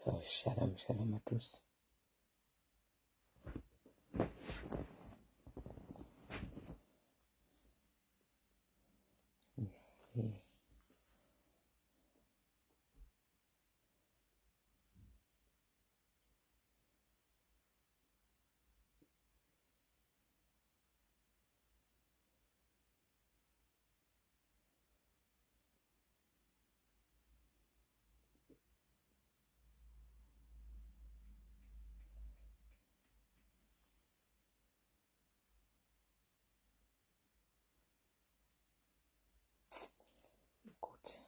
Alors, shalom, shalom à tous. Et écoute,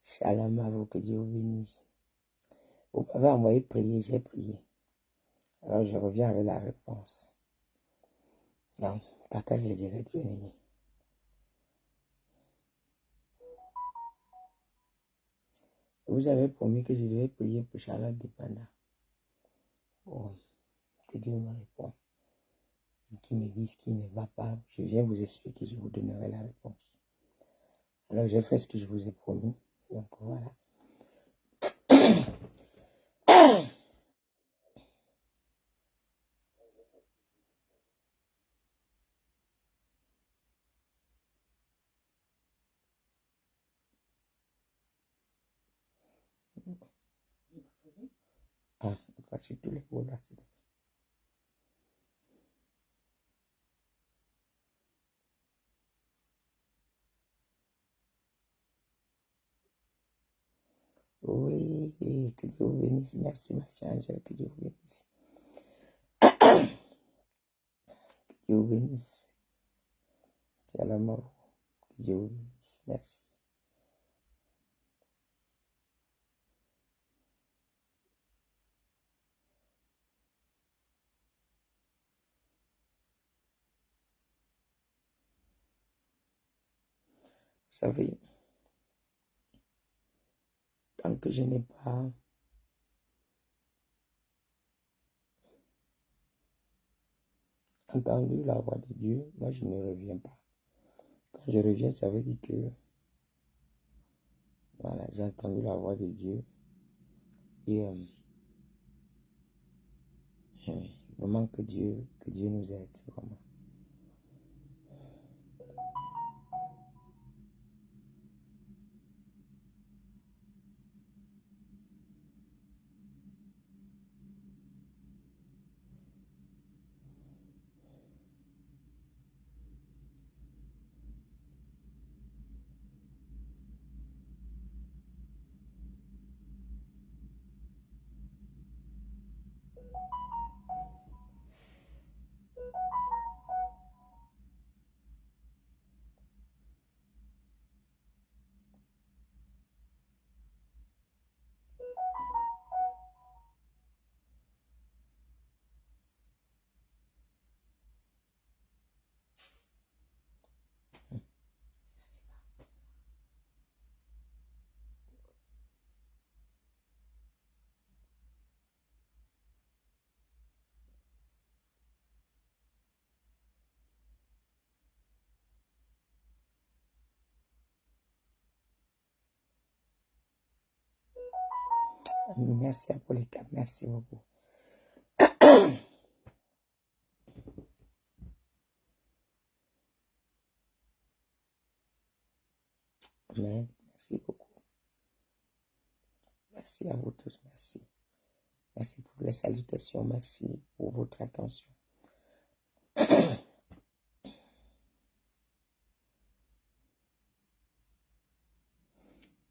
shalom à vous, que Dieu vous bénisse. Vous m'avez envoyé prier, j'ai prié. Alors, je reviens avec la réponse. Donc, partage les directs, bien aimé. Vous avez promis que je devais prier pour Charlotte Dépenda. Bon, que Dieu me répond. Qui me disent qu'il ne va pas, je viens vous expliquer, je vous donnerai la réponse. Alors, j'ai fait ce que je vous ai promis. Donc, voilà. Ah, quand je tous les cours là, c'est oui, que Dieu vous bénisse. Merci, ma fille Angèle, que Dieu vous bénisse. Que Dieu vous bénisse. Shalom à vous. Que Dieu vous bénisse. Merci. Vous savez, tant que je n'ai pas entendu la voix de Dieu, moi je ne reviens pas. Quand je reviens, ça veut dire que voilà, j'ai entendu la voix de Dieu. Et vraiment que Dieu nous aide, vraiment. Merci à Polycap, merci beaucoup. Amen. Merci beaucoup. Merci à vous tous, merci. Merci pour les salutations, merci pour votre attention.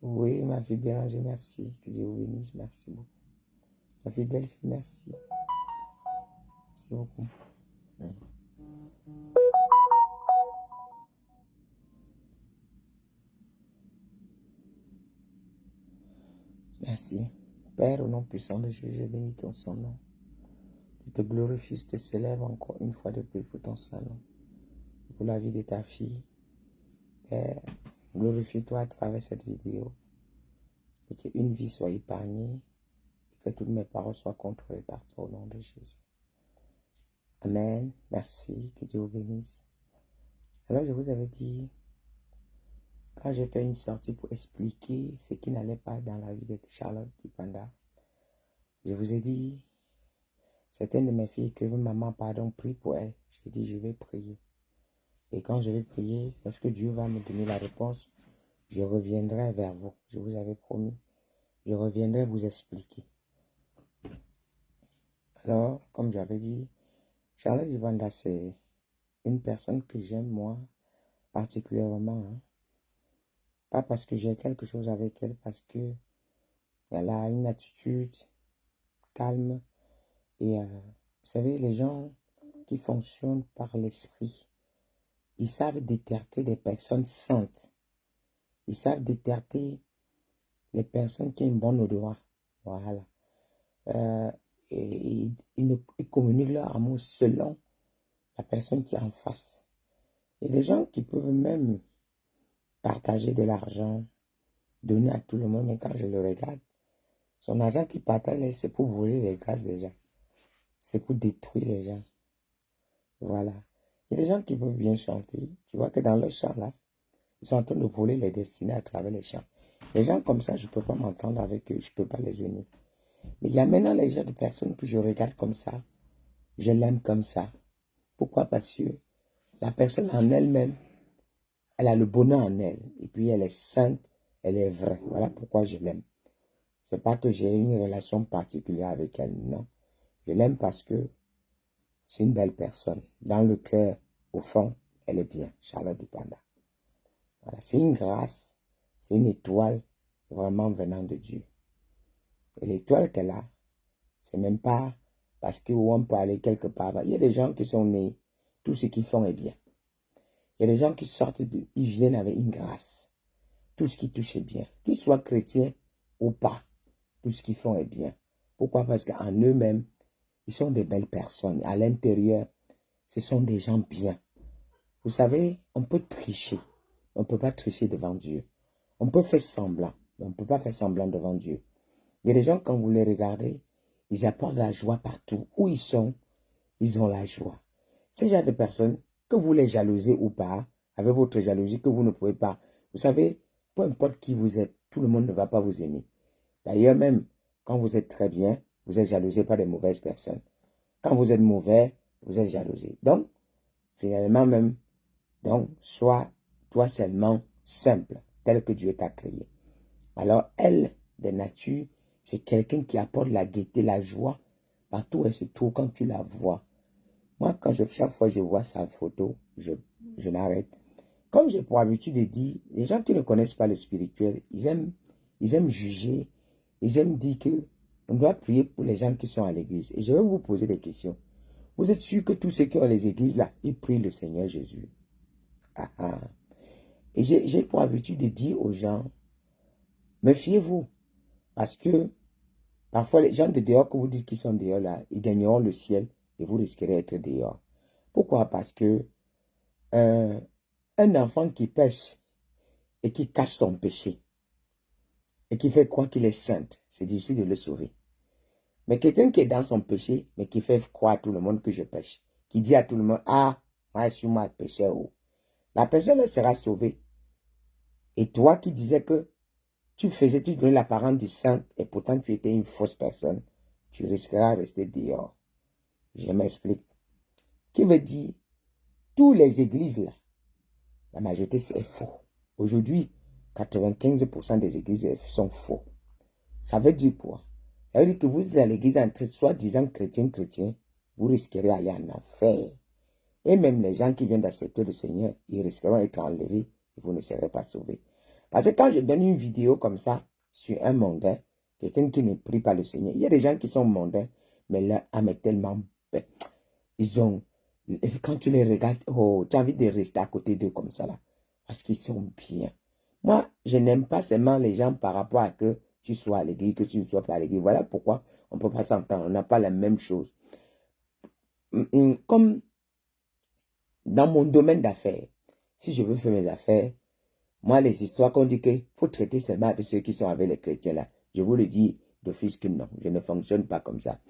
Oui, ma fille Béranger, merci. Que Dieu vous bénisse, merci beaucoup. Ma fille Delphine, merci. Merci beaucoup. Merci. Père, au nom puissant de Jésus, je bénis ton son nom. Je te glorifie, je te célèbre encore une fois de plus pour ton salon. Pour la vie de ta fille. Père, Glorifie-toi à travers cette vidéo et qu'une vie soit épargnée et que toutes mes paroles soient contrôlées par toi au nom de Jésus. Amen. Merci. Que Dieu vous bénisse. Alors, je vous avais dit, quand j'ai fait une sortie pour expliquer ce qui n'allait pas dans la vie de Charlotte Dipanda, je vous ai dit, certaines de mes filles écrivent, maman, pardon, prie pour elle. J'ai dit, je vais prier. Et quand je vais prier, lorsque Dieu va me donner la réponse, je reviendrai vers vous. Je vous avais promis. Je reviendrai vous expliquer. Alors, comme j'avais dit, Charlotte Dipanda, c'est une personne que j'aime, moi, particulièrement. Hein. Pas parce que j'ai quelque chose avec elle, parce que elle a une attitude calme. Et vous savez, les gens qui fonctionnent par l'esprit, ils savent détecter des personnes saintes. Ils savent détecter les personnes qui ont une bonne odorat. Voilà. Et ils communiquent leur amour selon la personne qui est en face. Il y a des gens qui peuvent même partager de l'argent, donner à tout le monde, mais quand je le regarde, son argent qu'il partage, c'est pour voler les grâces des gens. C'est pour détruire les gens. Voilà. Il y a des gens qui peuvent bien chanter. Tu vois que dans le chant, là, ils sont en train de voler les destinées à travers les chants. Les gens comme ça, je ne peux pas m'entendre avec eux. Je ne peux pas les aimer. Mais il y a maintenant les gens de personnes que je regarde comme ça. Je l'aime comme ça. Pourquoi? Parce que la personne en elle-même, elle a le bonheur en elle. Et puis elle est sainte, elle est vraie. Voilà pourquoi je l'aime. Ce n'est pas que j'ai une relation particulière avec elle, non. Je l'aime parce que c'est une belle personne. Dans le cœur, au fond, elle est bien. Charlotte Dipanda. Voilà, c'est une grâce, c'est une étoile vraiment venant de Dieu. Et l'étoile qu'elle a, c'est même pas parce qu'on peut aller quelque part. Il y a des gens qui sont nés, tout ce qu'ils font est bien. Il y a des gens qui sortent, ils viennent avec une grâce. Tout ce qui touche est bien. Qu'ils soient chrétiens ou pas, tout ce qu'ils font est bien. Pourquoi? Parce qu'en eux-mêmes, ils sont des belles personnes. À l'intérieur, ce sont des gens bien. Vous savez, on peut tricher. On ne peut pas tricher devant Dieu. On peut faire semblant, mais on ne peut pas faire semblant devant Dieu. Il y a des gens, quand vous les regardez, ils apportent la joie partout. Où ils sont, ils ont la joie. Ces genre de personnes, que vous les jalousez ou pas, avec votre jalousie, que vous ne pouvez pas. Vous savez, peu importe qui vous êtes, tout le monde ne va pas vous aimer. D'ailleurs, même quand vous êtes très bien, vous êtes jalousé par des mauvaises personnes. Quand vous êtes mauvais, vous êtes jalousé. Donc, finalement même, donc, sois toi seulement simple, tel que Dieu t'a créé. Alors, elle, de nature, c'est quelqu'un qui apporte la gaieté, la joie, partout où elle se trouve quand tu la vois. Moi, chaque fois que je vois sa photo, je m'arrête. Comme j'ai pour habitude de dire, les gens qui ne connaissent pas le spirituel, ils aiment juger, ils aiment dire que on doit prier pour les gens qui sont à l'église. Et je vais vous poser des questions. Vous êtes sûr que tous ceux qui ont les églises là, ils prient le Seigneur Jésus? Ah, ah. Et j'ai pour habitude de dire aux gens, méfiez-vous. Parce que parfois les gens de dehors que vous dites qu'ils sont dehors là, ils gagneront le ciel et vous risquerez d'être dehors. Pourquoi? Parce que un enfant qui pêche et qui cache son péché et qui fait croire qu'il est saint, c'est difficile de le sauver. Mais quelqu'un qui est dans son péché, mais qui fait croire à tout le monde que je pêche, qui dit à tout le monde, ah, moi je suis moi pécheur, la personne elle sera sauvée. Et toi qui disais que tu donnais l'apparence du saint et pourtant tu étais une fausse personne, tu risqueras de rester dehors. Je m'explique. Qui veut dire, toutes les églises là, la majorité c'est faux. Aujourd'hui, 95% des églises sont faux. Ça veut dire quoi? Ça veut dire que vous êtes à l'église entre soi-disant chrétien, vous risquerez d'aller en enfer. Et même les gens qui viennent d'accepter le Seigneur, ils risqueront d'être enlevés et vous ne serez pas sauvés. Parce que quand je donne une vidéo comme ça sur un mondain, quelqu'un qui ne prie pas le Seigneur, il y a des gens qui sont mondains, mais leur âme est tellement belle. Quand tu les regardes, oh, tu as envie de rester à côté d'eux comme ça là. Parce qu'ils sont bien. Moi, je n'aime pas seulement les gens par rapport à que tu sois à l'église, que tu ne sois pas à l'église. Voilà pourquoi on ne peut pas s'entendre. On n'a pas la même chose. Comme dans mon domaine d'affaires, si je veux faire mes affaires, Moi, les histoires qu'on dit qu'il faut traiter seulement avec ceux qui sont avec les chrétiens là, je vous le dis d'office que non, je ne fonctionne pas comme ça.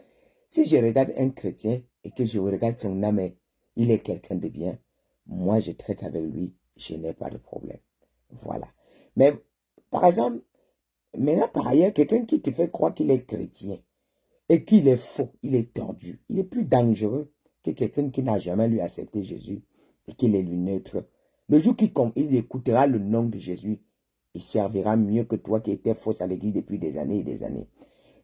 Si je regarde un chrétien et que je regarde son âme, il est quelqu'un de bien, moi je traite avec lui, je n'ai pas de problème. Voilà. Mais, par exemple, maintenant par ailleurs, quelqu'un qui te fait croire qu'il est chrétien et qu'il est faux, il est tordu, il est plus dangereux que quelqu'un qui n'a jamais lui accepté Jésus et qu'il est lui neutre. Le jour qu'il écoutera le nom de Jésus, il servira mieux que toi qui étais fausse à l'église depuis des années et des années.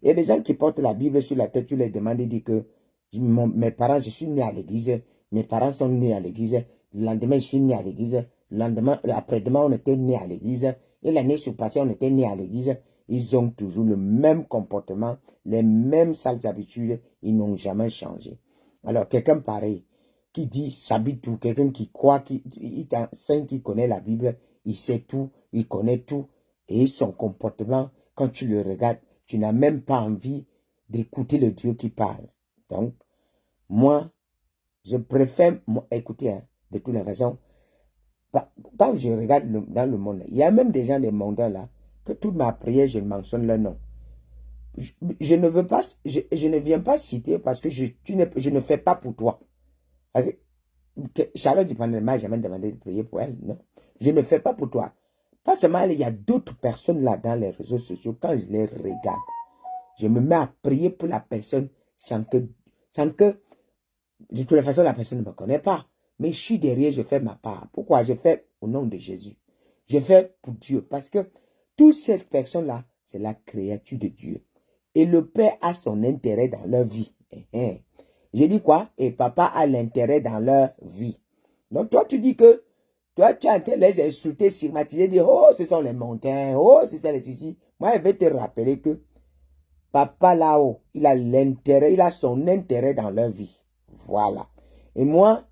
Il y a des gens qui portent la Bible sur la tête, tu les demandes et disent que mes parents, je suis né à l'église, mes parents sont nés à l'église, le lendemain, je suis né à l'église, le lendemain, après-demain, on était né à l'église, et l'année surpassée, on était né à l'église. Ils ont toujours le même comportement, les mêmes sales habitudes, ils n'ont jamais changé. Alors, quelqu'un pareil, qui dit, s'habite tout, quelqu'un qui croit, qui est un saint qui connaît la Bible, il sait tout, il connaît tout, et son comportement, quand tu le regardes, tu n'as même pas envie d'écouter le Dieu qui parle. Donc, moi, je préfère, écouter, hein, de toutes les façons, quand je regarde dans le monde, il y a même des gens des mondains là, que toute ma prière, je mentionne leur nom. Je ne veux pas, je ne viens pas citer parce que je ne fais pas pour toi. Charlotte Dupont ne m'a jamais demandé de prier pour elle, non. Je ne fais pas pour toi. Pas seulement, il y a d'autres personnes là dans les réseaux sociaux, quand je les regarde, je me mets à prier pour la personne sans que, de toute façon, la personne ne me connaît pas. Mais je suis derrière, je fais ma part. Pourquoi? Je fais au nom de Jésus. Je fais pour Dieu. Parce que toute cette personne-là, c'est la créature de Dieu. Et le Père a son intérêt dans leur vie. J'ai dit quoi? Et papa a l'intérêt dans leur vie. Donc toi, tu dis que toi, tu es en train de les insulter, stigmatiser, dire, oh, ce sont les montagnes, oh, c'est ça les ici. Moi, je vais te rappeler que papa là-haut, il a l'intérêt, il a son intérêt dans leur vie. Voilà. Et moi,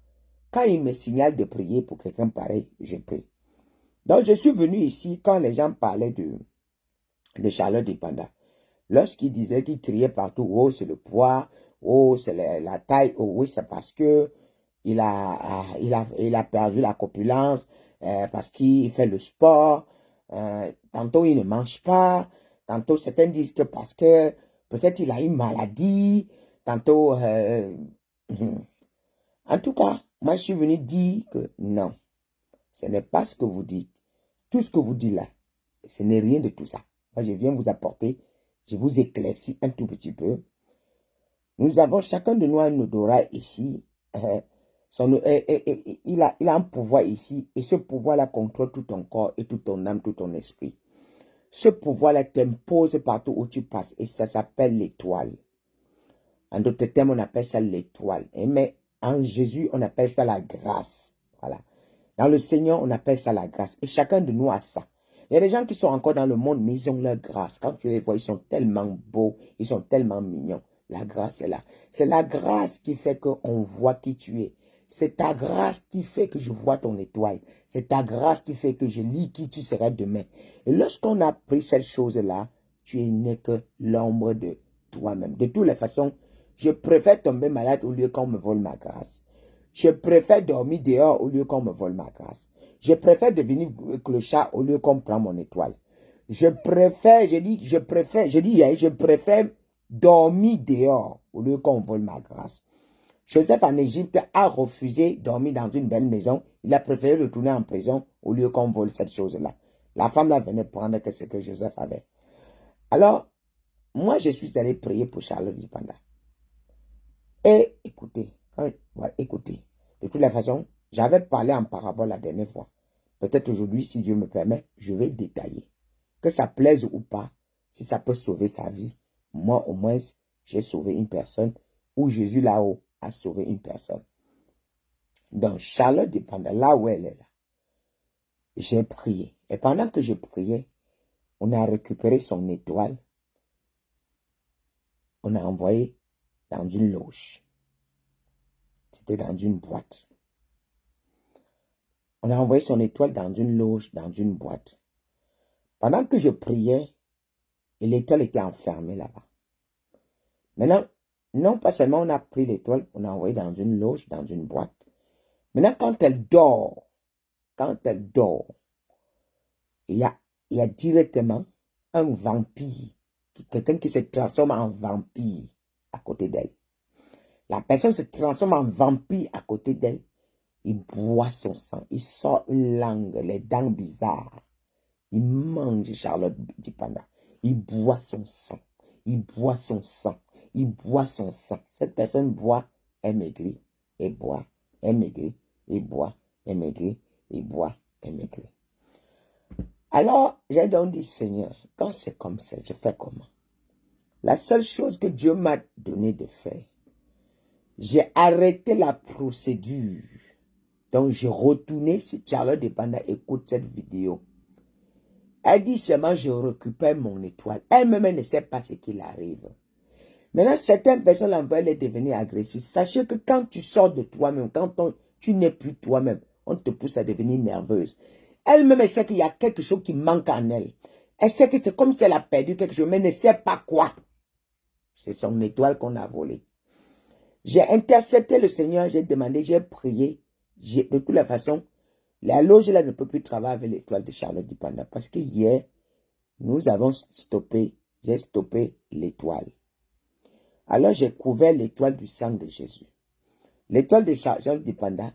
quand il me signale de prier pour quelqu'un pareil, je prie. Donc, je suis venu ici quand les gens parlaient de Charlotte Dipanda. Lorsqu'il disait qu'il criait partout, oh, c'est le poids, oh, c'est la taille, oh, oui, c'est parce que il a perdu la corpulence, parce qu'il fait le sport, tantôt il ne mange pas, tantôt certains disent que parce que peut-être il a une maladie, tantôt... en tout cas, moi je suis venu dire que non, ce n'est pas ce que vous dites. Tout ce que vous dites là, ce n'est rien de tout ça. Moi je viens vous apporter, je vous éclaircis un tout petit peu. Nous avons chacun de nous un odorat ici. Il a un pouvoir ici. Et ce pouvoir-là contrôle tout ton corps et tout ton âme, tout ton esprit. Ce pouvoir-là t'impose partout où tu passes. Et ça s'appelle l'étoile. En d'autres termes, on appelle ça l'étoile. Mais en Jésus, on appelle ça la grâce. Voilà. Dans le Seigneur, on appelle ça la grâce. Et chacun de nous a ça. Il y a des gens qui sont encore dans le monde, mais ils ont leur grâce. Quand tu les vois, ils sont tellement beaux, ils sont tellement mignons. La grâce est là. C'est la grâce qui fait qu'on voit qui tu es. C'est ta grâce qui fait que je vois ton étoile. C'est ta grâce qui fait que je lis qui tu seras demain. Et lorsqu'on a pris cette chose-là, tu n'es que l'ombre de toi-même. De toutes les façons, je préfère tomber malade au lieu qu'on me vole ma grâce. Je préfère dormir dehors au lieu qu'on me vole ma grâce. Je préfère devenir clochard au lieu qu'on prend mon étoile. Je préfère dormir dehors au lieu qu'on vole ma grâce. Joseph en Égypte a refusé de dormir dans une belle maison. Il a préféré retourner en prison au lieu qu'on vole cette chose-là. La femme là venait prendre ce que Joseph avait. Alors, moi je suis allé prier pour Charlotte Dipanda. Et écoutez, écoutez, de toute la façon, j'avais parlé en parabole la dernière fois. Peut-être aujourd'hui, si Dieu me permet, je vais détailler. Que ça plaise ou pas, si ça peut sauver sa vie, moi au moins, j'ai sauvé une personne, ou Jésus là-haut a sauvé une personne. Donc, Charlotte Dipanda, là où elle est là, j'ai prié. Et pendant que je priais, on a récupéré son étoile. On a envoyé dans une loge. C'était dans une boîte. On a envoyé son étoile dans une loge, dans une boîte. Pendant que je priais, et l'étoile était enfermée là-bas. Maintenant, non pas seulement on a pris l'étoile, on a envoyé dans une loge, dans une boîte. Maintenant, quand elle dort, il y a directement un vampire, quelqu'un qui se transforme en vampire à côté d'elle. La personne se transforme en vampire à côté d'elle. Il boit son sang. Il sort une langue, les dents bizarres. Il mange Charlotte Dipanda. Il boit son sang. Il boit son sang. Il boit son sang. Cette personne boit, elle maigrit, et boit, elle maigrit, et boit, elle maigrit, et boit, elle maigrit. Alors, j'ai donc dit, Seigneur, quand c'est comme ça, je fais comment? La seule chose que Dieu m'a donné de faire, j'ai arrêté la procédure. Donc, j'ai retourné, si Charlotte Dipanda écoute cette vidéo. Elle dit seulement, je récupère mon étoile. Elle-même, elle ne sait pas ce qu'il arrive. Maintenant, certaines personnes en veulent devenir agressives. Sachez que quand tu sors de toi-même, quand tu n'es plus toi-même, on te pousse à devenir nerveuse. Elle-même, elle sait qu'il y a quelque chose qui manque en elle. Elle sait que c'est comme si elle a perdu quelque chose, mais elle ne sait pas quoi. C'est son étoile qu'on a volée. J'ai intercepté le Seigneur, j'ai demandé, j'ai prié. De toute façon, la loge là ne peut plus travailler avec l'étoile de Charlotte Dipanda parce que hier, nous avons stoppé, j'ai stoppé l'étoile. Alors j'ai couvert l'étoile du sang de Jésus. L'étoile de Charlotte Dipanda,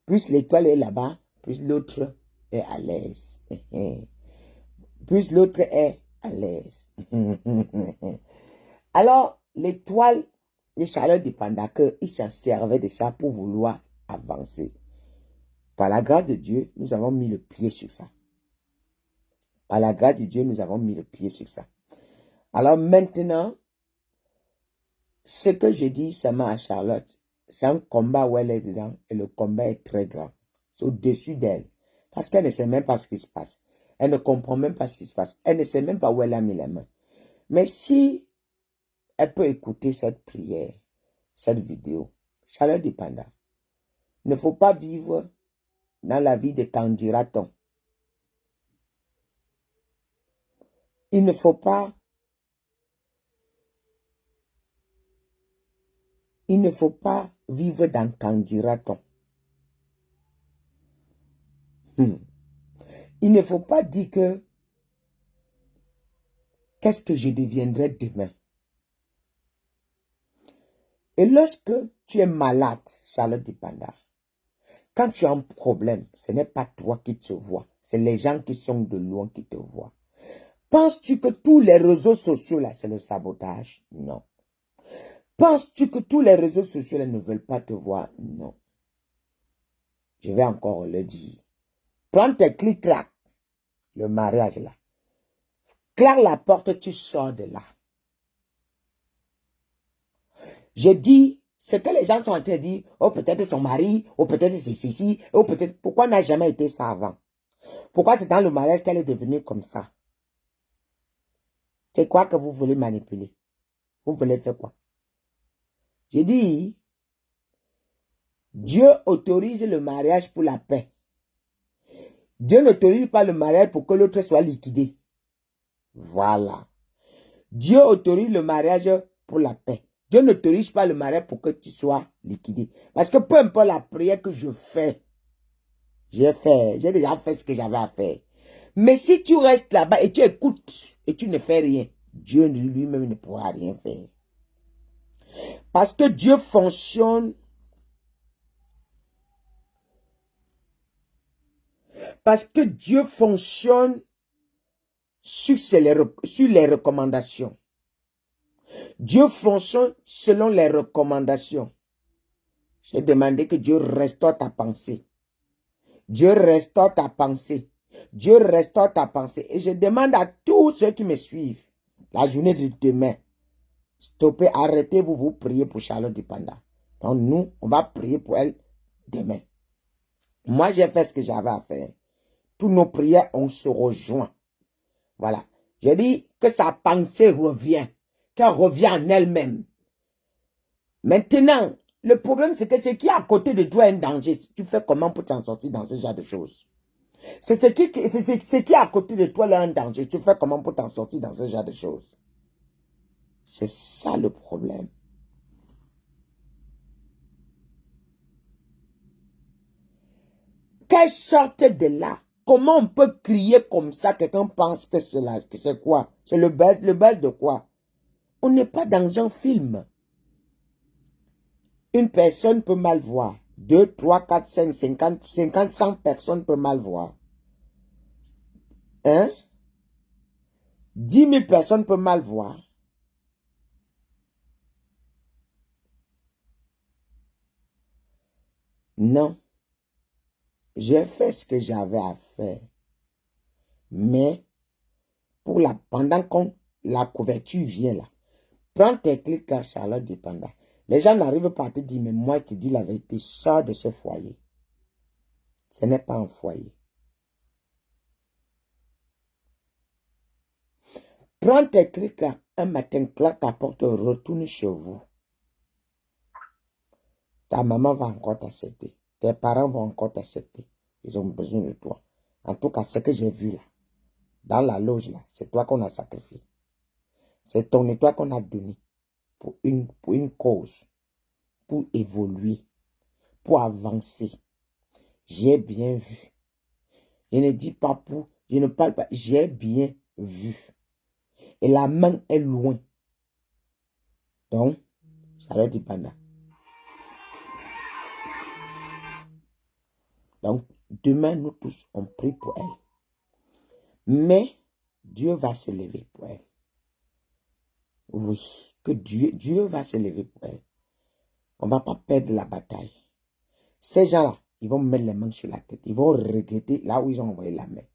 plus l'étoile est là-bas, plus l'autre est à l'aise. Plus l'autre est à l'aise. Alors, l'étoile de Charlotte Dipanda, il s'en servait de ça pour vouloir avancer. Par la grâce de Dieu, nous avons mis le pied sur ça. Par la grâce de Dieu, nous avons mis le pied sur ça. Alors maintenant, ce que je dis seulement à Charlotte, c'est un combat où elle est dedans et le combat est très grand. C'est au-dessus d'elle. Parce qu'elle ne sait même pas ce qui se passe. Elle ne comprend même pas ce qui se passe. Elle ne sait même pas où elle a mis les mains. Mais si elle peut écouter cette prière, cette vidéo, Charlotte Dipanda, il ne faut pas vivre dans la vie de Kandiraton. Il ne faut pas vivre dans Kandiraton. Il ne faut pas dire que qu'est-ce que je deviendrai demain. Et lorsque tu es malade, Charlotte Dipanda, quand tu as un problème, ce n'est pas toi qui te vois, c'est les gens qui sont de loin qui te voient. Penses-tu que tous les réseaux sociaux là, c'est le sabotage? Non. Penses-tu que tous les réseaux sociaux là ne veulent pas te voir? Non. Je vais encore le dire. Prends tes clics-clacs, le mariage là. Claque la porte, tu sors de là. Je dis, ce que les gens sont en train de dire, oh peut-être son mari, oh peut-être c'est ceci, oh peut-être, pourquoi n'a jamais été ça avant? Pourquoi c'est dans le mariage qu'elle est devenue comme ça? C'est quoi que vous voulez manipuler? Vous voulez faire quoi? J'ai dit, Dieu autorise le mariage pour la paix. Dieu n'autorise pas le mariage pour que l'autre soit liquidé. Voilà. Dieu autorise le mariage pour la paix. Dieu n'autorise pas le mariage pour que tu sois liquidé. Parce que peu importe la prière que je fais, j'ai déjà fait ce que j'avais à faire. Mais si tu restes là-bas et tu écoutes et tu ne fais rien, Dieu lui-même ne pourra rien faire. Parce que Dieu fonctionne. Parce que Dieu fonctionne sur les recommandations. Dieu fonctionne selon les recommandations. J'ai demandé que Dieu restaure ta pensée. Dieu restaure ta pensée. Dieu restaure ta pensée. Et je demande à tous ceux qui me suivent, la journée de demain, stoppez, arrêtez-vous, vous priez pour Charlotte Dipanda. Donc nous, on va prier pour elle demain. Moi, j'ai fait ce que j'avais à faire. Tous nos prières, on se rejoint. Voilà. Je dis que sa pensée revient. Qu'elle revient en elle-même. Maintenant, le problème, c'est que ce qui est à côté de toi est un danger. Tu fais comment pour t'en sortir dans ce genre de choses? C'est ce qui est à côté de toi là un danger. Tu fais comment pour t'en sortir dans ce genre de choses? C'est ça le problème. Qu'elle sorte de là Comment on peut crier comme ça? Quelqu'un pense que c'est là, que c'est quoi? C'est le buzz de quoi? On n'est pas dans un film. Une personne peut mal voir. 2, 3, 4, 5, 50, 50, 100 personnes peuvent mal voir. Hein? 10 000 personnes peuvent mal voir. Non. J'ai fait ce que j'avais à faire. Mais, pendant que la couverture vient là, prends tes clics à Charlotte Dépendant. Les gens n'arrivent pas à te dire, mais moi, je te dis la vérité, sors de ce foyer. Ce n'est pas un foyer. Prends tes clics là, un matin, claque ta porte, retourne chez vous. Ta maman va encore t'accepter. Tes parents vont encore t'accepter. Ils ont besoin de toi. En tout cas, ce que j'ai vu là, dans la loge là, c'est toi qu'on a sacrifié. C'est ton et toi qu'on a donné pour une cause, pour évoluer, pour avancer. J'ai bien vu. Je ne dis pas pour, je ne parle pas, j'ai bien vu. Et la main est loin. Donc, ça leur dit pas là. Donc, demain, nous tous, on prie pour elle. Mais, Dieu va se lever pour elle. Oui, que Dieu va se lever pour elle. On ne va pas perdre la bataille. Ces gens-là, ils vont mettre les mains sur la tête. Ils vont regretter là où ils ont envoyé la main.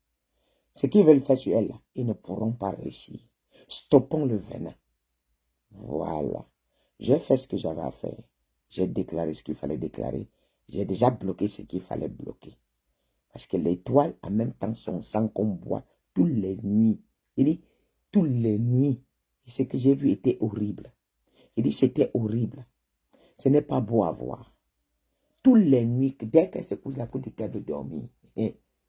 Ce qu'ils veulent faire sur elle, là, ils ne pourront pas réussir. Stoppons le venin. Voilà. J'ai fait ce que j'avais à faire. J'ai déclaré ce qu'il fallait déclarer. J'ai déjà bloqué ce qu'il fallait bloquer. Parce que l'étoile, en même temps, son sang qu'on boit toutes les nuits. Il dit, toutes les nuits. Et ce que j'ai vu était horrible. Il dit, c'était horrible. Ce n'est pas beau à voir. Toutes les nuits, dès qu'elle se couche, la couche qu'elle veut dormir,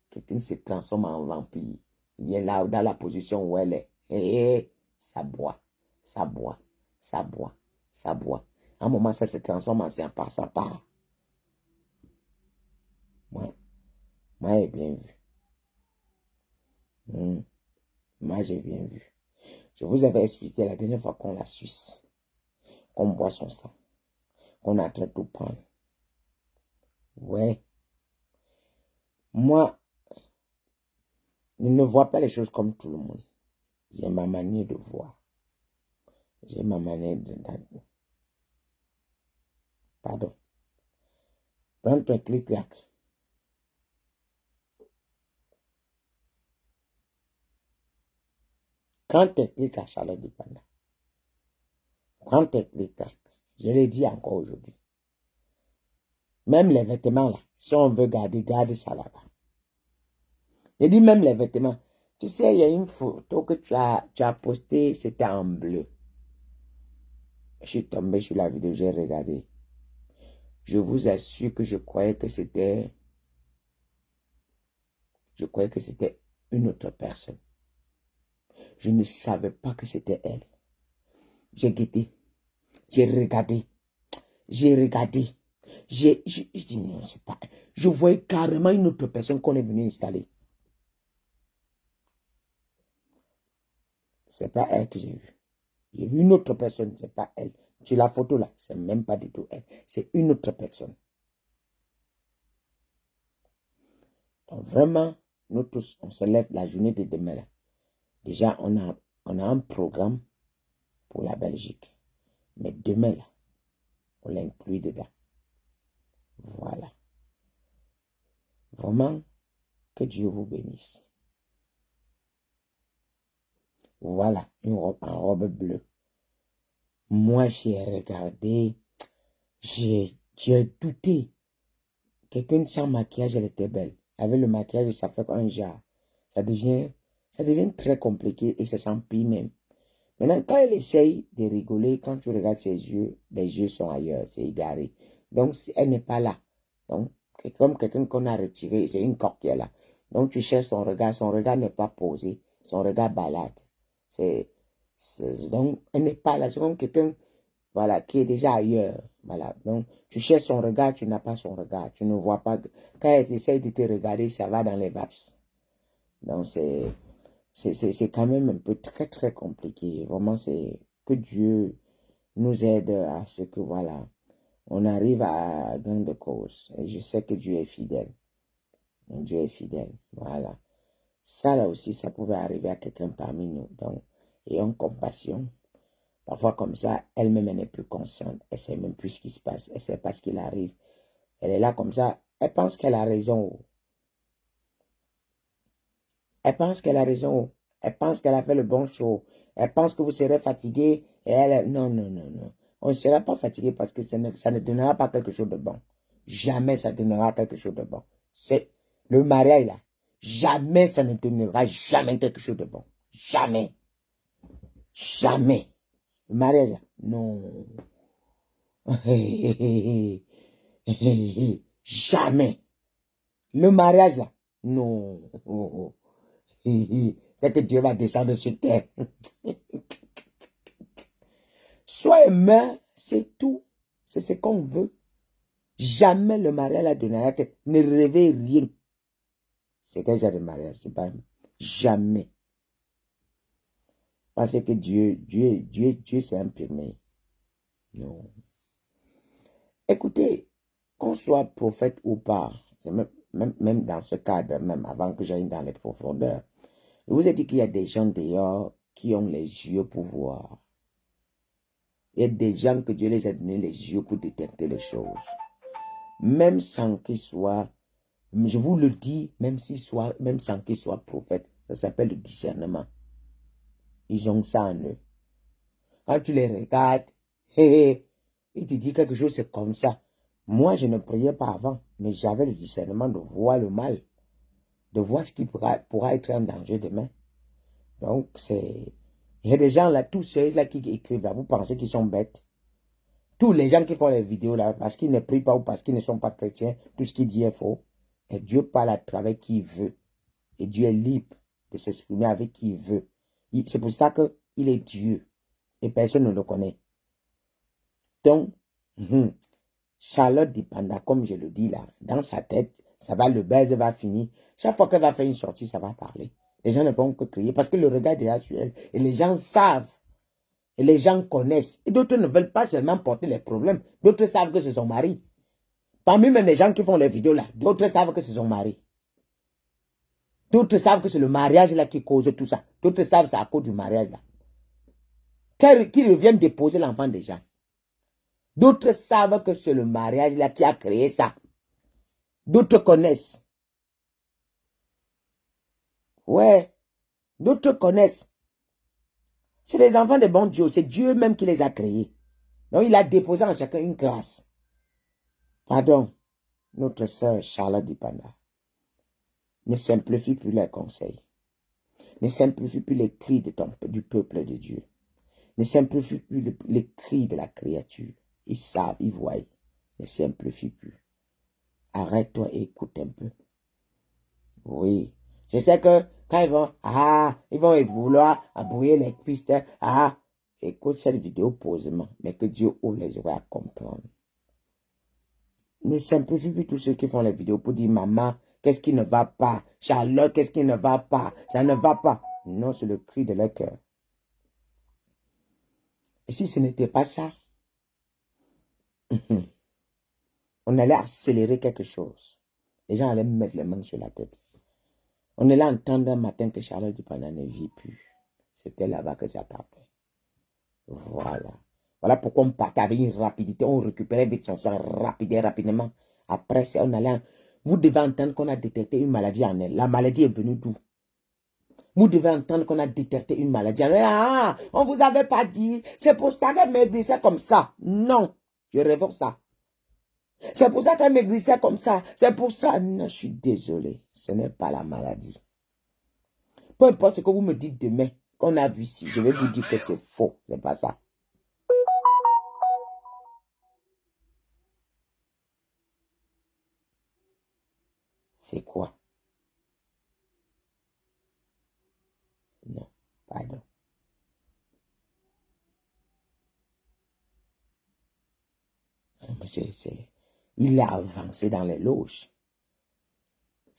quelqu'un se transforme en vampire. Il vient là, dans la position où elle est. Ça boit, ça boit, ça boit, ça boit. À un moment, ça se transforme en sympa, ça part. Moi, j'ai bien vu. Moi, j'ai bien vu. Je vous avais expliqué la dernière fois qu'on la suce, qu'on boit son sang, qu'on a train de tout prendre. Ouais. Moi, je ne vois pas les choses comme tout le monde. J'ai ma manière de voir. J'ai ma manière de... Pardon. Prends ton clic-clac. Quand tu cliques à Charlotte Dépendant, quand tu cliques, je l'ai dit encore aujourd'hui, même les vêtements là, si on veut garder, garde ça là-bas. Je dis même les vêtements. Tu sais, il y a une photo que tu as postée, c'était en bleu. Je suis tombé sur la vidéo, j'ai regardé. Je vous assure que je croyais que c'était une autre personne. Je ne savais pas que c'était elle. J'ai guetté. J'ai regardé. Je dis non, c'est pas elle. Je voyais carrément une autre personne qu'on est venu installer. C'est pas elle que j'ai vue. J'ai vu une autre personne, c'est pas elle. Sur la photo là, c'est même pas du tout elle. C'est une autre personne. Donc vraiment, nous tous, on se lève la journée de demain là. Déjà, on a un programme pour la Belgique. Mais demain là, on l'inclut dedans. Voilà. Vraiment, que Dieu vous bénisse. Voilà, une robe en robe bleue. Moi, j'ai regardé, j'ai douté. Quelqu'un sans maquillage, elle était belle. Avec le maquillage, ça fait un genre. Ça devient très compliqué et ça s'empire même. Maintenant, quand elle essaye de rigoler, quand tu regardes ses yeux, les yeux sont ailleurs, c'est égaré. Donc, elle n'est pas là. Donc, c'est comme quelqu'un qu'on a retiré, c'est une coque qui est là. Donc, tu cherches son regard n'est pas posé, son regard balade. Donc, elle n'est pas là, c'est comme quelqu'un, voilà, qui est déjà ailleurs. Voilà, donc, tu cherches son regard, tu n'as pas son regard, tu ne vois pas. Quand elle essaye de te regarder, ça va dans les vaps. Donc, c'est quand même un peu très, très compliqué. Vraiment, c'est que Dieu nous aide à ce que, voilà, on arrive à gain de cause. Et je sais que Dieu est fidèle. Dieu est fidèle. Voilà. Ça, là aussi, ça pouvait arriver à quelqu'un parmi nous. Donc, ayons compassion. Parfois, comme ça, elle-même, elle n'est plus consciente. Elle ne sait même plus ce qui se passe. Elle ne sait pas ce qui arrive. Elle est là comme ça. Elle pense qu'elle a raison. Elle pense qu'elle a raison. Elle pense qu'elle a fait le bon show. Elle pense que vous serez fatigué. Et elle, non, non, non, non. On ne sera pas fatigué parce que ça ne donnera pas quelque chose de bon. Jamais ça donnera quelque chose de bon. C'est le mariage là. Jamais ça ne donnera jamais quelque chose de bon. Jamais. Jamais. Le mariage là. Non. Jamais. Le mariage là. Non. C'est que Dieu va descendre sur terre. Sois humain, c'est tout. C'est ce qu'on veut. Jamais le mariage la donnera que ne rêvez rien. C'est quel genre de mariage? C'est pas jamais. Parce que Dieu s'est imprimé. Non. Écoutez, qu'on soit prophète ou pas, même dans ce cadre, même avant que j'aille dans les profondeurs, je vous ai dit qu'il y a des gens dehors qui ont les yeux pour voir. Il y a des gens que Dieu les a donné les yeux pour détecter les choses. Même sans qu'ils soient, je vous le dis, même sans qu'ils soient prophètes, ça s'appelle le discernement. Ils ont ça en eux. Quand tu les regardes, il te dit quelque chose, c'est comme ça. Moi, je ne priais pas avant, mais j'avais le discernement de voir le mal, de voir ce qui pourra être un danger demain. Donc, il y a des gens là, tous ceux là qui écrivent là, vous pensez qu'ils sont bêtes? Tous les gens qui font les vidéos là, parce qu'ils ne prient pas ou parce qu'ils ne sont pas chrétiens, tout ce qu'ils disent est faux. Et Dieu parle à travers qui il veut. Et Dieu est libre de s'exprimer avec qui il veut. C'est pour ça qu'il est Dieu. Et personne ne le connaît. Donc, Charlotte Dipanda, comme je le dis là, dans sa tête, ça va, le buzz va finir. Chaque fois qu'elle va faire une sortie, ça va parler. Les gens ne vont que crier parce que le regard est déjà sur elle. Et les gens savent. Et les gens connaissent. Et d'autres ne veulent pas seulement porter les problèmes. D'autres savent que c'est son mari. Parmi même les gens qui font les vidéos là, d'autres savent que c'est son mari. D'autres savent que c'est le mariage là qui cause tout ça. D'autres savent que c'est à cause du mariage là. Qu'ils reviennent déposer l'enfant des gens. D'autres savent que c'est le mariage là qui a créé ça. D'autres connaissent. Ouais. D'autres connaissent. C'est les enfants de bon Dieu. C'est Dieu même qui les a créés. Donc il a déposé en chacun une grâce. Pardon. Notre sœur Charlotte Dipanda ne simplifie plus les conseils. Ne simplifie plus les cris du peuple de Dieu. Ne simplifie plus les cris de la créature. Ils savent, ils voient. Ne simplifie plus. Arrête-toi et écoute un peu. Oui. Je sais que quand ils vont vouloir brouiller les pistes. Écoute cette vidéo posément. Mais que Dieu ouvre les oreilles à comprendre. Ne simplifie plus tous ceux qui font les vidéos pour dire maman, qu'est-ce qui ne va pas? Charlotte, qu'est-ce qui ne va pas? Ça ne va pas. Non, c'est le cri de leur cœur. Et si ce n'était pas ça, on allait accélérer quelque chose. Les gens allaient mettre les mains sur la tête. On allait entendre un matin que Charlotte Dupanda ne vit plus. C'était là-bas que ça partait. Voilà. Voilà pourquoi on partait avec une rapidité. On récupérait vite son sang rapidement. Après ça, on allait... Vous devez entendre qu'on a détecté une maladie en elle. La maladie est venue d'où? Vous devez entendre qu'on a détecté une maladie en elle. On ne vous avait pas dit. C'est pour ça qu'elle maigrissait comme ça. Non, je révoque ça. C'est pour ça qu'elle maigrissait comme ça. C'est pour ça. Non, je suis désolé. Ce n'est pas la maladie. Peu importe ce que vous me dites demain, qu'on a vu ici, je vais vous dire que c'est faux. C'est pas ça. C'est quoi? Non, pardon. Il a avancé dans les loges.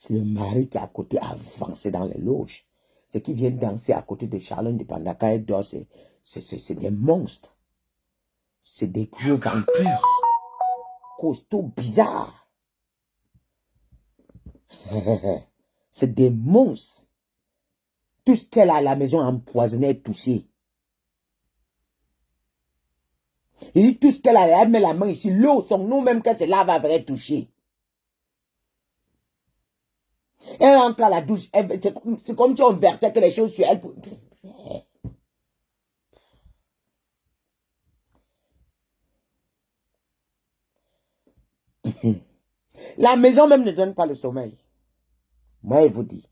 C'est le mari qui est à côté avancé dans les loges. Ceux qui viennent danser à côté de Charlène Dipanda quand elle dort, c'est des monstres. C'est des gros vampires. Costauds, bizarres. C'est des monstres. Tout ce qu'elle a à la maison empoisonné est touché. Il dit tout ce qu'elle a, elle met la main ici, l'eau, son nom même quand c'est là, va venir toucher. Elle rentre à la douche, c'est comme si on versait que les choses sur elle. La maison même ne donne pas le sommeil. Moi, je vous dis.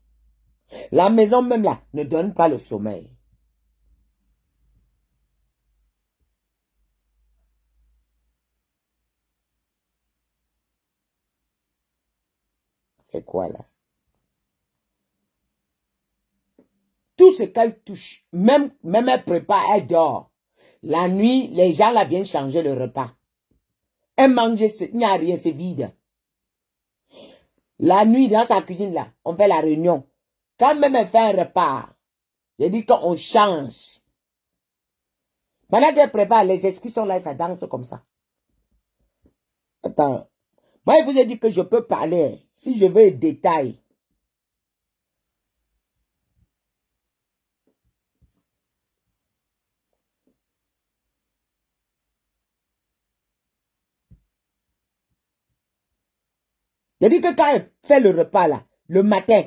La maison même là ne donne pas le sommeil. C'est quoi là? Tout ce qu'elle touche, même elle prépare, elle dort. La nuit, les gens là viennent changer le repas. Elle mange, il n'y a rien, c'est vide. La nuit, dans sa cuisine là, on fait la réunion. Quand même elle fait un repas, je dis qu'on change. Pendant qu'elle prépare, les esprits sont là et ça danse comme ça. Attends. Moi, je vous ai dit que je peux parler. Si je veux détail. Je dis que quand elle fait le repas là, le matin,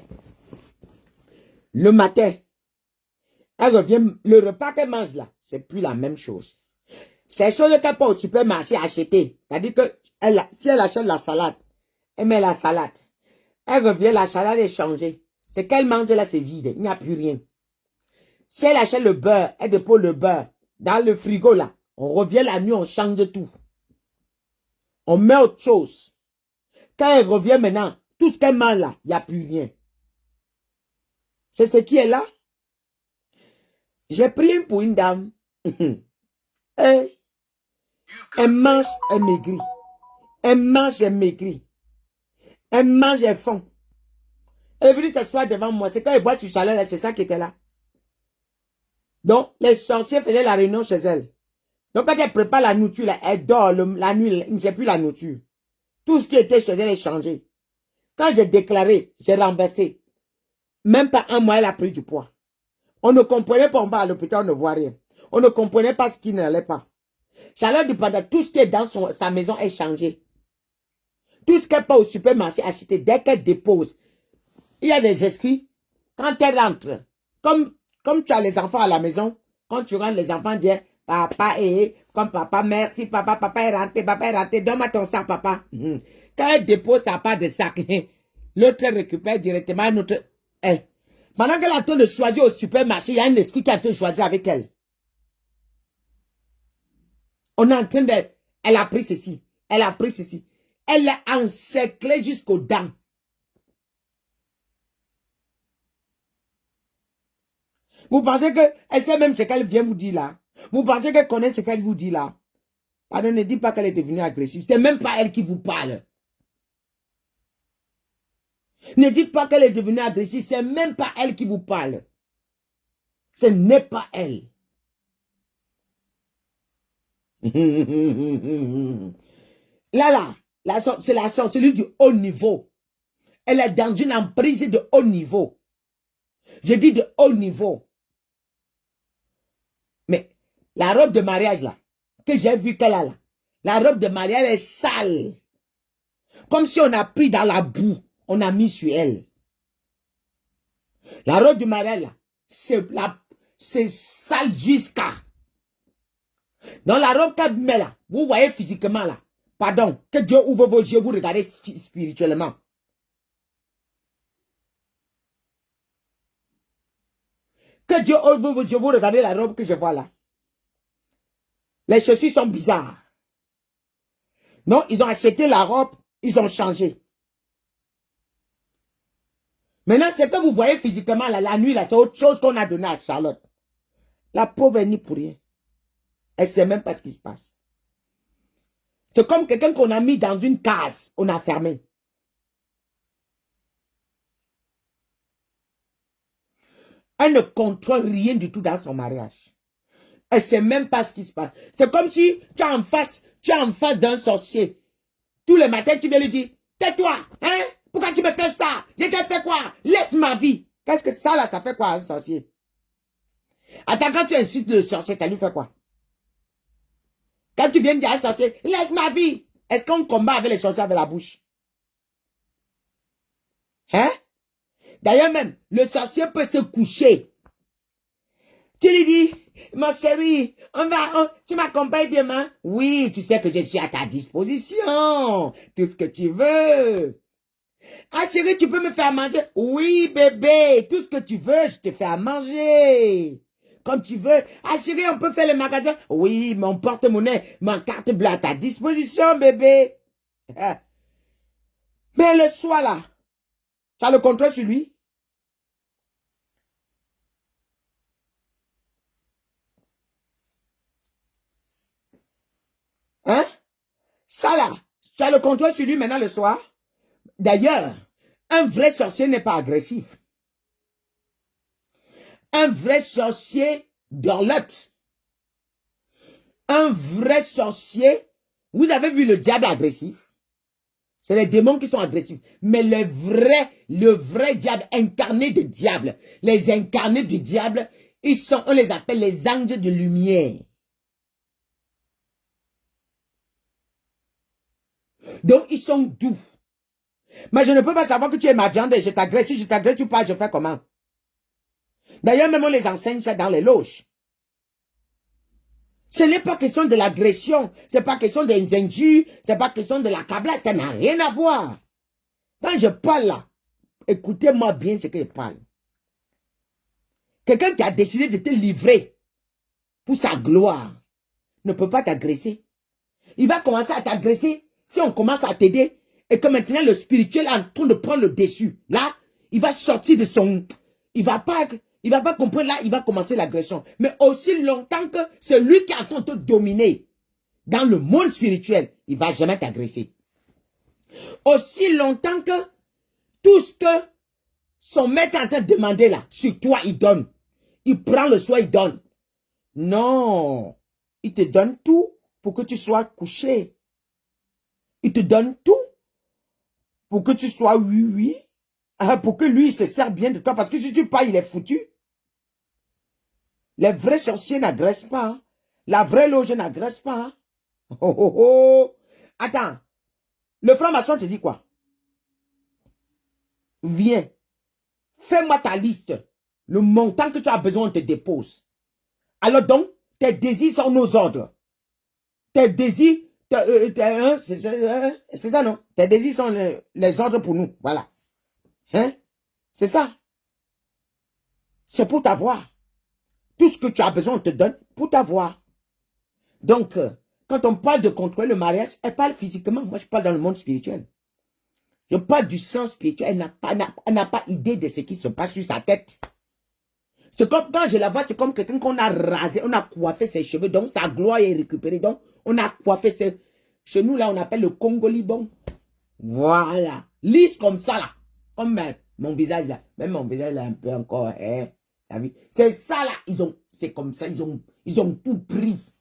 elle revient, le repas qu'elle mange là, c'est plus la même chose. C'est chose qu'elle peut au supermarché acheter. C'est-à-dire que si elle achète la salade, elle met la salade. Elle revient, la salade est changée. Ce qu'elle mange là, c'est vide. Il n'y a plus rien. Si elle achète le beurre, elle dépose le beurre dans le frigo là. On revient la nuit, on change tout. On met autre chose. Quand elle revient maintenant, tout ce qu'elle mange là, il n'y a plus rien. C'est ce qui est là. J'ai pris pour une dame. Elle mange, elle maigrit. Elle mange, elle maigrit. Elle mange, elle fond. Elle est venue s'asseoir devant moi. C'est quand elle boit du chaleur, c'est ça qui était là. Donc, les sorciers faisaient la réunion chez elle. Donc, quand elle prépare la nourriture, là, elle dort la nuit, il n'y a plus la nourriture. Tout ce qui était chez elle est changé. Quand j'ai déclaré, j'ai renversé. Même pas un mois, elle a pris du poids. On ne comprenait pas, on va à l'hôpital, on ne voit rien. On ne comprenait pas ce qui n'allait pas. Charlotte Dipanda, tout ce qui est dans sa maison est changé. Tout ce qu'elle peut au supermarché acheter, dès qu'elle dépose, il y a des esprits. Quand elle rentre, comme tu as les enfants à la maison, quand tu rentres, les enfants disent, papa comme papa, merci, papa est rentré, donne-moi ton sac, papa. Quand elle dépose sa part de sac, l'autre récupère directement notre. Pendant qu'elle est en train de choisir au supermarché, il y a un esprit qui est en train de choisir avec elle. On est en train de. Elle a pris ceci. Elle a pris ceci. Elle est encerclée jusqu'aux dents. Vous pensez qu'elle sait même ce qu'elle vient vous dire là? Vous pensez qu'elle connaît ce qu'elle vous dit là? Pardon, ne dites pas qu'elle est devenue agressive. C'est même pas elle qui vous parle. Ne dites pas qu'elle est devenue agressive. C'est même pas elle qui vous parle. Ce n'est pas elle. Là, c'est la sorcellerie du haut niveau. Elle est dans une emprise de haut niveau. Je dis de haut niveau. Mais la robe de mariage là, que j'ai vu qu'elle a là, la robe de mariage est sale. Comme si on a pris dans la boue, on a mis sur elle. La robe de mariage là, c'est sale jusqu'à. Dans la robe qu'elle met là, vous voyez physiquement là, pardon, que Dieu ouvre vos yeux, vous regardez spirituellement. Que Dieu ouvre vos yeux, vous regardez la robe que je vois là. Les chaussures sont bizarres. Non, ils ont acheté la robe, ils ont changé. Maintenant, ce que vous voyez physiquement là, la nuit là, c'est autre chose qu'on a donné à Charlotte. La pauvre est ni pour rien. Elle ne sait même pas ce qui se passe. C'est comme quelqu'un qu'on a mis dans une case, on a fermé. Elle ne contrôle rien du tout dans son mariage. Elle ne sait même pas ce qui se passe. C'est comme si tu es en face d'un sorcier. Tous les matins, tu viens lui dire, tais-toi, hein? Pourquoi tu me fais ça? Je t'ai fait quoi? Laisse ma vie. Qu'est-ce que ça là, ça fait quoi un sorcier? Attends, quand tu insultes le sorcier, ça lui fait quoi? Quand tu viens dire à un sorcier, laisse ma vie. Est-ce qu'on combat avec les sorciers avec la bouche? Hein? D'ailleurs même, le sorcier peut se coucher. Tu lui dis, mon chéri, tu m'accompagnes demain? Oui, tu sais que je suis à ta disposition. Tout ce que tu veux. Ah chérie, tu peux me faire manger? Oui, bébé, tout ce que tu veux, je te fais à manger. Comme tu veux. Ah chérie, on peut faire le magasin? Oui, mon porte-monnaie, ma carte bleue à ta disposition, bébé. Mais le soir là, tu as le contrôle sur lui? Hein? Ça là, tu as le contrôle sur lui maintenant le soir? D'ailleurs, un vrai sorcier n'est pas agressif. Un vrai sorcier dorlote. Un vrai sorcier, vous avez vu le diable agressif? C'est les démons qui sont agressifs. Mais le vrai diable, incarné de diable, les incarnés du diable, on les appelle les anges de lumière. Donc, ils sont doux. Mais je ne peux pas savoir que tu es ma viande et je t'agresse. Si je t'agresse, tu pars, je fais comment? D'ailleurs, même on les enseigne ça dans les loges. Ce n'est pas question de l'agression, ce n'est pas question des injures, ce n'est pas question de la câblage, ça n'a rien à voir. Quand je parle là, écoutez-moi bien ce que je parle. Quelqu'un qui a décidé de te livrer pour sa gloire ne peut pas t'agresser. Il va commencer à t'agresser si on commence à t'aider et que maintenant le spirituel est en train de prendre le dessus. Là, il va sortir de son... Il va pas comprendre, là, il va commencer l'agression. Mais aussi longtemps que c'est lui qui est en train de te dominer dans le monde spirituel, il ne va jamais t'agresser. Aussi longtemps que tout ce que son maître est en train de demander là, sur toi, il donne. Il prend le soin, il donne. Non, il te donne tout pour que tu sois couché. Il te donne tout pour que tu sois oui, pour que lui, il se sert bien de toi. Parce que si tu pars, il est foutu. Les vrais sorciers n'agressent pas. Hein. La vraie loge n'agresse pas. Hein. Oh, oh, oh. Attends. Le franc-maçon te dit quoi? Viens. Fais-moi ta liste. Le montant que tu as besoin, on te dépose. Alors donc, tes désirs sont nos ordres. Tes désirs, c'est ça, non? Tes désirs sont les ordres pour nous. Voilà. Hein? C'est ça. C'est pour t'avoir. Tout ce que tu as besoin, on te donne pour t'avoir. Donc, quand on parle de contrôler le mariage, elle parle physiquement. Moi, je parle dans le monde spirituel. Je parle du sens spirituel. Elle n'a pas idée de ce qui se passe sur sa tête. C'est comme quand je la vois, c'est comme quelqu'un qu'on a rasé, on a coiffé ses cheveux, donc sa gloire est récupérée. Donc, on a coiffé ses... Chez nous, là, on appelle le Congolibon. Voilà. Lisse comme ça, là. Comme mon visage, là. Même mon visage, là, un peu encore. Hein. C'est ça, là. C'est comme ça. Ils ont tout pris.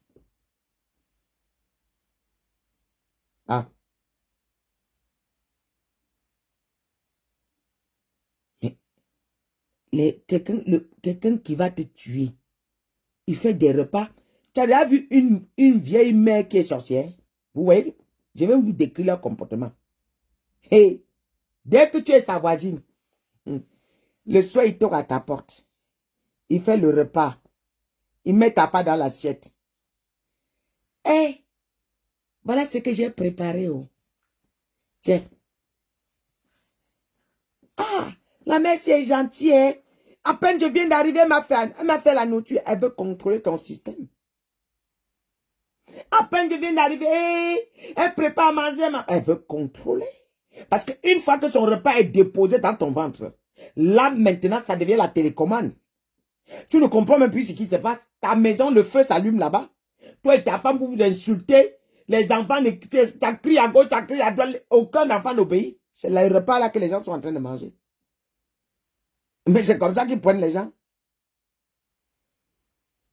Ah. Mais quelqu'un qui va te tuer, il fait des repas. Tu as déjà vu une vieille mère qui est sorcière? Vous voyez? Je vais vous décrire leur comportement. Hey, dès que tu es sa voisine, le soir, il toque à ta porte. Il fait le repas. Il met ta part dans l'assiette. Hey, voilà ce que j'ai préparé. Oh. Tiens. Ah, la mère, c'est gentil. Hein? À peine je viens d'arriver, elle m'a fait la nourriture. Elle veut contrôler ton système. À peine je viens d'arriver, elle prépare à manger. Elle veut contrôler. Parce qu'une fois que son repas est déposé dans ton ventre, là maintenant, ça devient la télécommande. Tu ne comprends même plus ce qui se passe. Ta maison, le feu s'allume là-bas. Toi et ta femme, vous vous insultez. Les enfants, ça crie à gauche, ça crie à droite. Aucun enfant n'obéit. C'est le repas là que les gens sont en train de manger. Mais c'est comme ça qu'ils prennent les gens.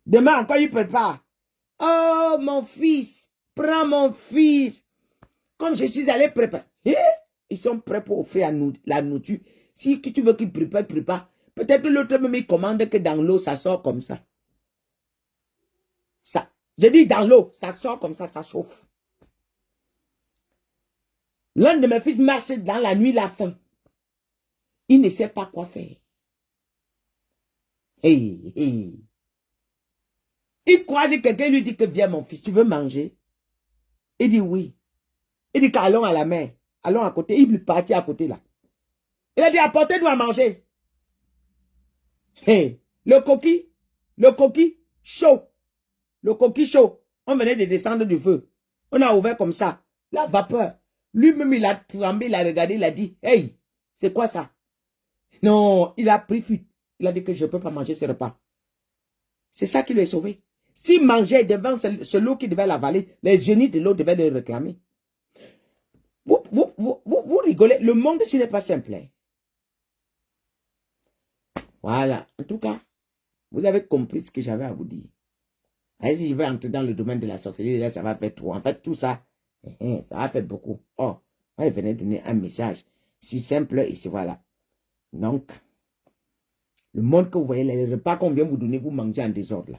Demain encore, il prépare. Oh, mon fils, prends mon fils. Comme je suis allé préparer. Ils sont prêts pour offrir la nourriture. Si tu veux qu'ils préparent, prépare. Peut-être l'autre même, il commande que dans l'eau, ça sort comme ça. Ça. Je dis dans l'eau, ça sort comme ça chauffe. L'un de mes fils marche dans la nuit, la faim. Il ne sait pas quoi faire. Il croise quelqu'un lui dit que viens mon fils, tu veux manger? Il dit oui. Il dit qu'allons à la mer. Allons à côté. Il est parti à côté là. Il a dit apportez-nous à manger. Le coquille chaud. Le coquille chaud. On venait de descendre du feu. On a ouvert comme ça. La vapeur. Lui-même, il a tremblé, il a regardé, il a dit, hey, c'est quoi ça? Non, il a pris fuite. Il a dit que je ne peux pas manger ce repas. C'est ça qui lui a sauvé. S'il mangeait devant celui qui devait l'avaler, les génies de l'eau devaient le réclamer. Vous rigolez. Le monde, ce n'est pas simple. Hein? Voilà. En tout cas, vous avez compris ce que j'avais à vous dire. Et si je vais entrer dans le domaine de la sorcellerie, là, ça va faire trop. En fait, tout ça, ça va faire beaucoup. Oh, il venait donner un message si simple et c'est voilà. Donc, le monde que vous voyez, les repas qu'on vient vous donner, vous mangez en désordre.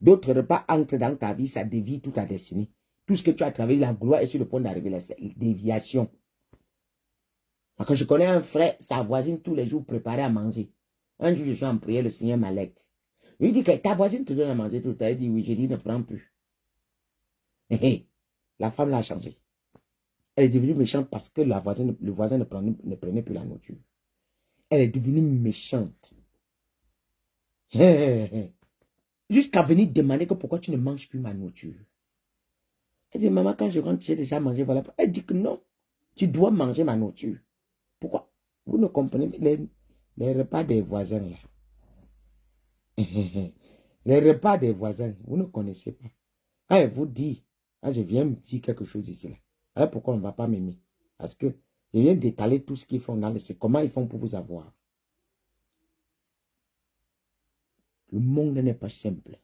D'autres repas entrent dans ta vie, ça dévie toute ta destinée. Tout ce que tu as travaillé, la gloire est sur le point d'arriver, la déviation. Quand je connais un frère, sa voisine tous les jours préparait à manger. Un jour, je suis en prière, le Seigneur m'alerta. Il dit que ta voisine te donne à manger tout le temps. Il dit oui, j'ai dit ne prends plus. La femme l'a changé. Elle est devenue méchante parce que le voisin ne prenait plus la nourriture. Elle est devenue méchante. Jusqu'à venir demander que pourquoi tu ne manges plus ma nourriture. Elle dit, maman, quand je rentre, j'ai déjà mangé, voilà. Elle dit que non, tu dois manger ma nourriture. Pourquoi? Vous ne comprenez pas les repas des voisins là. Les repas des voisins, vous ne connaissez pas. Quand elle vous dit, quand je viens me dire quelque chose ici là, alors pourquoi on ne va pas m'aimer? Parce que je viens d'étaler tout ce qu'ils font dans c'est comment ils font pour vous avoir. Le monde n'est pas simple.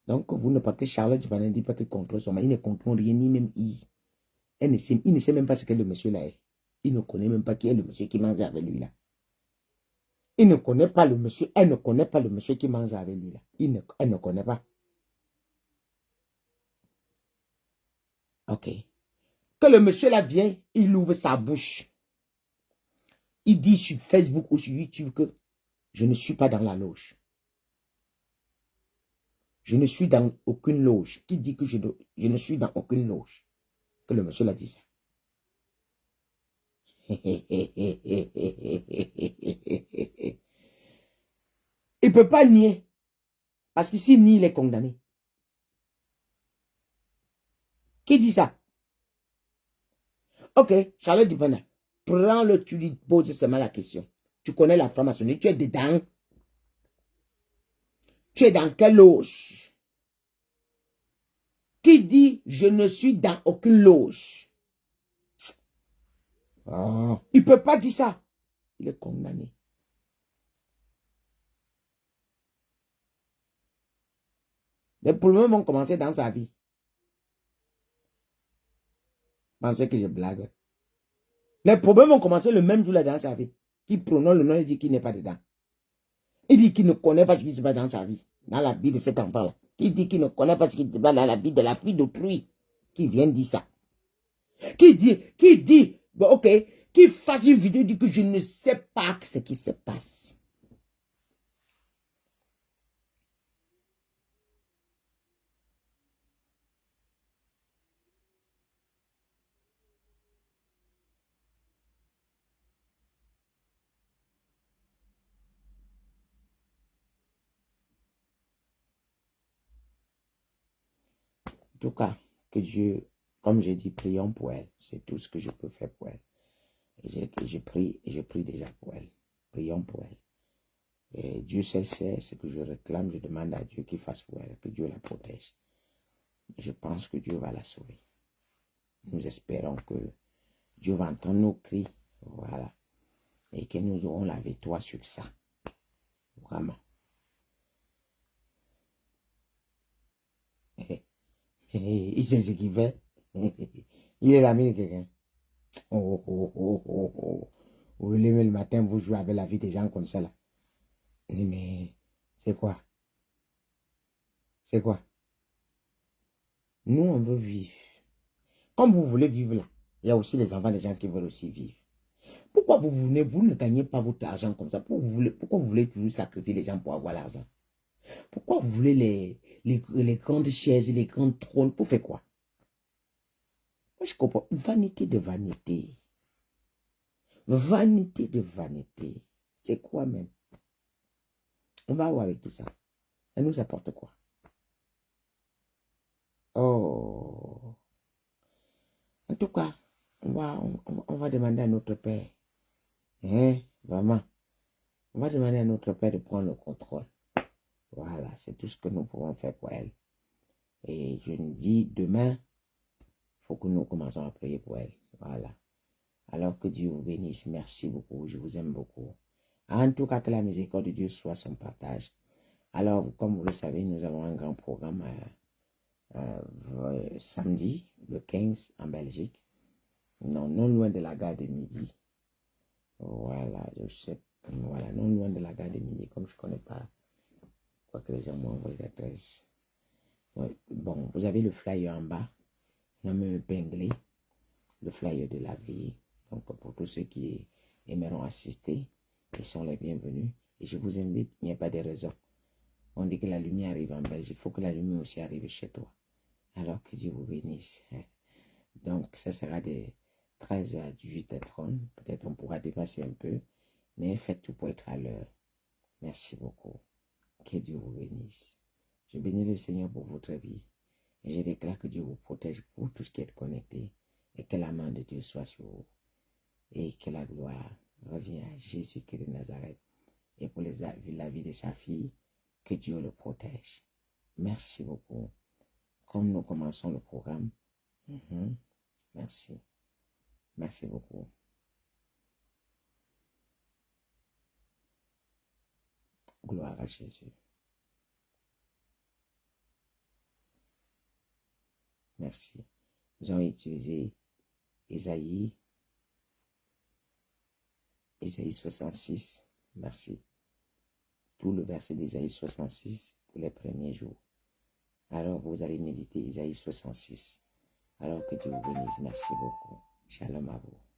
Donc, vous ne pas que Charlotte ne dit pas qu'il contrôle son mari, il ne contrôle rien, ni même il. Il ne sait même pas ce que le monsieur là est. Il ne connaît même pas qui est le monsieur qui mange avec lui là. Il ne connaît pas le monsieur, elle ne connaît pas le monsieur qui mange avec lui là. Elle ne connaît pas. Ok. Que le monsieur là vient, il ouvre sa bouche. Il dit sur Facebook ou sur YouTube que je ne suis pas dans la loge. Je ne suis dans aucune loge. Qui dit que je ne suis dans aucune loge? Que le monsieur l'a dit ça. Il ne peut pas nier. Parce que s'il nie, il est condamné. Qui dit ça? Ok, Charlotte Dupana. Prends-le, tu lui poses seulement la question. Tu connais la franc-maçonnerie, tu es dedans. Tu es dans quelle loge? Qui dit je ne suis dans aucune loge? Oh. Il ne peut pas dire ça. Il est condamné. Les problèmes vont commencer dans sa vie. Pensez que je blague. Les problèmes vont commencer le même jour là dans sa vie. Qui prononce le nom et dit qu'il n'est pas dedans. Il dit qu'il ne connaît pas ce qui se passe dans sa vie. Dans la vie de cet enfant-là. Il dit qu'il ne connaît pas ce qui se passe dans la vie de la fille d'autrui. Qui vient dire ça. Qui dit, bon ok, qui fasse une vidéo dit que je ne sais pas ce qui se passe. En tout cas, que Dieu, comme j'ai dit, prions pour elle. C'est tout ce que je peux faire pour elle. Et je prie déjà pour elle. Prions pour elle. Et Dieu sait ce que je réclame. Je demande à Dieu qu'il fasse pour elle, que Dieu la protège. Et je pense que Dieu va la sauver. Nous espérons que Dieu va entendre nos cris. Voilà. Et que nous aurons la victoire sur ça. Vraiment. Il sait ce qu'il fait. Il est l'ami de quelqu'un. Oh, oh, oh, oh, oh. Vous vous levez le matin, vous jouez avec la vie des gens comme ça, là. Mais c'est quoi? C'est quoi? Nous, on veut vivre. Comme vous voulez vivre là, il y a aussi les enfants des gens qui veulent aussi vivre. Pourquoi vous ne gagnez pas votre argent comme ça? Pourquoi vous voulez toujours sacrifier les gens pour avoir l'argent? Pourquoi vous voulez les grandes chaises, les grands trônes? Pour faire quoi? Moi, je comprends. Vanité de vanité. Vanité de vanité. C'est quoi même? On va voir avec tout ça. Ça nous apporte quoi? Oh. En tout cas, on va demander à notre Père. Hein? Vraiment. On va demander à notre Père de prendre le contrôle. Voilà, c'est tout ce que nous pouvons faire pour elle. Et je nous dis, demain, il faut que nous commençons à prier pour elle. Voilà. Alors que Dieu vous bénisse. Merci beaucoup. Je vous aime beaucoup. En tout cas, que la miséricorde de Dieu soit son partage. Alors, comme vous le savez, nous avons un grand programme samedi, le 15, en Belgique. Non loin de la gare de Midi. Voilà, je sais. Voilà, non loin de la gare de Midi, comme je ne connais pas. Quoi que les gens m'ont envoyé l'adresse. Ouais, bon, vous avez le flyer en bas. On a même épinglé le flyer de la veillée. Donc, pour tous ceux qui aimeront assister, ils sont les bienvenus. Et je vous invite, il n'y a pas de raison. On dit que la lumière arrive en Belgique. Il faut que la lumière aussi arrive chez toi. Alors que Dieu vous bénisse. Donc, ça sera de 13h à 18h30. Peut-être on pourra dépasser un peu. Mais faites tout pour être à l'heure. Merci beaucoup. Que Dieu vous bénisse. Je bénis le Seigneur pour votre vie. Et je déclare que Dieu vous protège pour tout ce qui est connecté. Et que la main de Dieu soit sur vous. Et que la gloire revienne à Jésus-Christ de Nazareth. Et pour la vie de sa fille, que Dieu le protège. Merci beaucoup. Comme nous commençons le programme. Merci. Merci beaucoup. Gloire à Jésus. Merci. Nous allons utiliser Isaïe 66. Merci. Tout le verset d'Isaïe 66 pour les premiers jours. Alors vous allez méditer Isaïe 66. Alors que Dieu vous bénisse. Merci beaucoup. Shalom à vous.